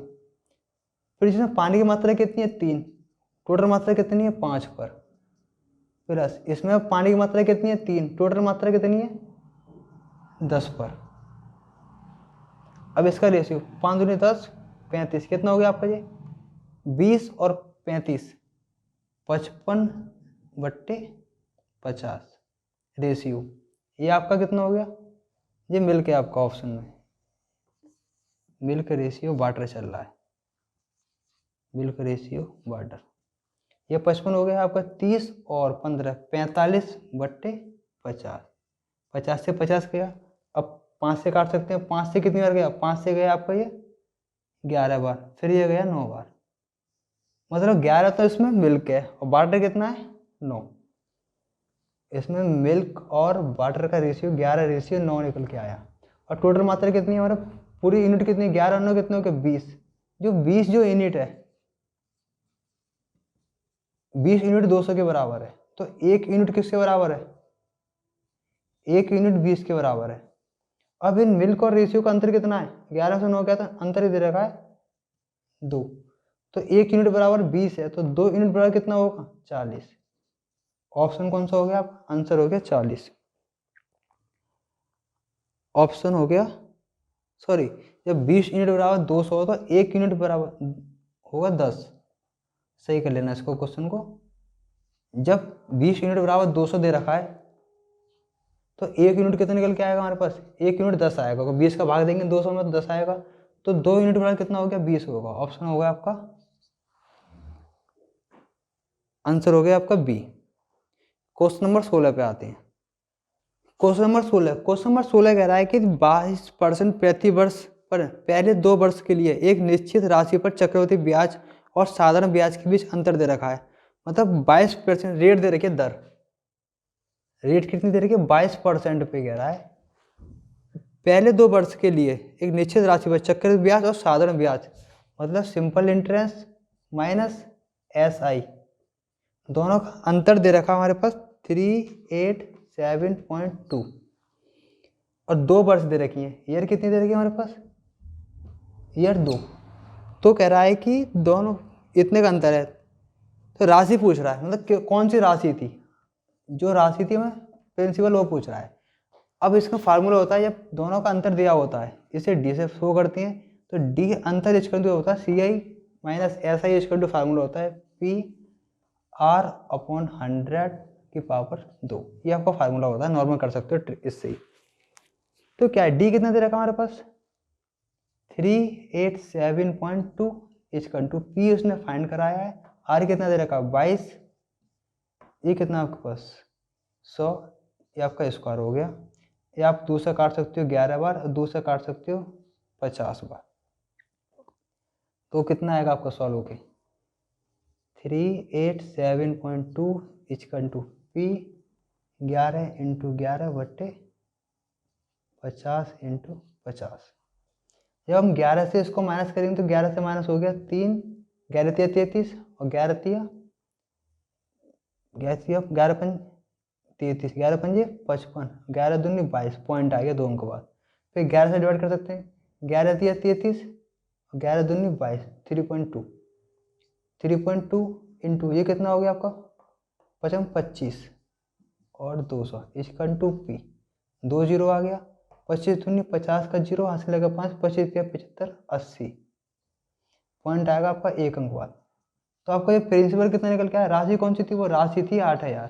फिर इसमें पानी की मात्रा कितनी है 3, टोटल मात्रा कितनी है 5 पर, प्लस इसमें पानी की मात्रा कितनी है 3, टोटल मात्रा कितनी है 10 पर। अब इसका रेशियो 5 दूनी 10 35, कितना हो गया आपका ये 20 और 35 55/50 रेशियो। ये आपका कितना हो गया, ये मिल्क है आपका ऑप्शन में, मिल्क रेशियो वाटर चल रहा है, मिल्क रेशियो वाटर। ये 55 हो गया आपका, 30 और 15 45/50, 50 से 50 गया। अब 5 से काट सकते हैं, 5 से कितनी बार गया, 5 से गया आपका ये 11 बार, फिर ये गया 9 बार, मतलब 11 तो इसमें मिल्क है और वाटर कितना है 9। इसमें मिल्क और वाटर का रेशियो 11/9 निकल के आया। और टोटल मात्रा कितनी है हमारा, पूरी यूनिट कितनी, 11 9 कितने हो गए 20। जो 20 जो यूनिट है, 20 यूनिट 200 के बराबर है, तो 1 यूनिट किसके बराबर है, 1 यूनिट 20 के बराबर है। अब इन मिल्क और रेशियो का अंतर कितना है, 11 से 9 क्या था, अंतर ही दे रखा है 2, तो 1 यूनिट बराबर 20 है, तो 2 यूनिट बराबर कितना होगा 40। ऑप्शन कौन सा हो गया आप, आंसर हो गया 40। ऑप्शन हो गया, सॉरी, जब 20 यूनिट बराबर 200 हो तो 1 यूनिट बराबर होगा 10। सही कर लेना इसको क्वेश्चन को। जब 20 यूनिट बराबर 200 दे रखा है तो 1 यूनिट कितना निकल के आएगा हमारे पास, 1 यूनिट 10 आएगा, अगर 20 का भाग देंगे 200 में तो 10 आएगा, तो 2 यूनिट बराबर कितना हो गया 20 होगा। ऑप्शन होगा आपका, आंसर हो गया आपका बी। क्वेश्चन नंबर 16 पे आते हैं। क्वेश्चन नंबर 16 कह रहा है कि 22% प्रति वर्ष पर पहले 2 वर्ष के लिए एक निश्चित राशि पर चक्रवृद्धि ब्याज और साधारण ब्याज के बीच अंतर दे रखा है। मतलब 22% रेट दे रखी है, दर, रेट कितनी दे रखी है 22% पे कह रहा है। पहले 2 वर्ष के लिए एक निश्चित राशि पर चक्रवृद्धि ब्याज और साधारण ब्याज, मतलब सिंपल इंटरेस्ट माइनस SI, दोनों का अंतर दे रखा हमारे पास 387.2 और 2 वर्ष दे रखी है। ईयर कितनी दे रखी है हमारे पास, ईयर 2। तो कह रहा है कि दोनों इतने का अंतर है, तो राशि पूछ रहा है, मतलब कौन सी राशि थी, जो राशि थी मैं प्रिंसिपल वो पूछ रहा है। अब इसका फार्मूला होता है, जब दोनों का अंतर दिया होता है इसे डी से शो करते हैं, तो डी अंतर इक्वल टू होता है CI minus SI equal to formula होता है PR/100 की पावर 2। ये आपका फार्मूला होता है, नॉर्मल कर सकते हो इससे ही। तो क्या है, डी कितना दे रखा हमारे पास 387.2 इक्वल टू पी उसने फाइंड कराया है, आर कितना दे रखा 22, ये कितना आपके पास 100, ये आपका स्क्वायर हो गया। ये आप 2 से काट सकते हो 11 बार और 2 से काट सकते हो 50 बार, तो कितना आएगा आपका सॉल्व होके 387.2 इक्वल टू पी 11 × 11/50 × 50। जब हम 11 से इसको माइनस करेंगे तो 11 से माइनस हो गया 3, 11 तिया 33 और 11 तिया 11 पंज 33, 11 पंजे 55, 11 दूनी 22, पॉइंट आ गया 2 अंक बाद। फिर 11 से डिवाइड कर सकते हैं, 11 तिया 33 और 11 दूनी 22, 3.2 इंटू ये कितना हो गया आपका 25 और 200 इक्वल टू पी, 2 जीरो आ गया, 25 दूनी 50 का जीरो, हाथ से लगा 5, 25 तिया 75, 80, पॉइंट आएगा आपका 1 अंक बाद। तो आपका ये प्रिंसिपल कितना निकल के आया, राशि कौन सी थी, वो राशि थी 8000।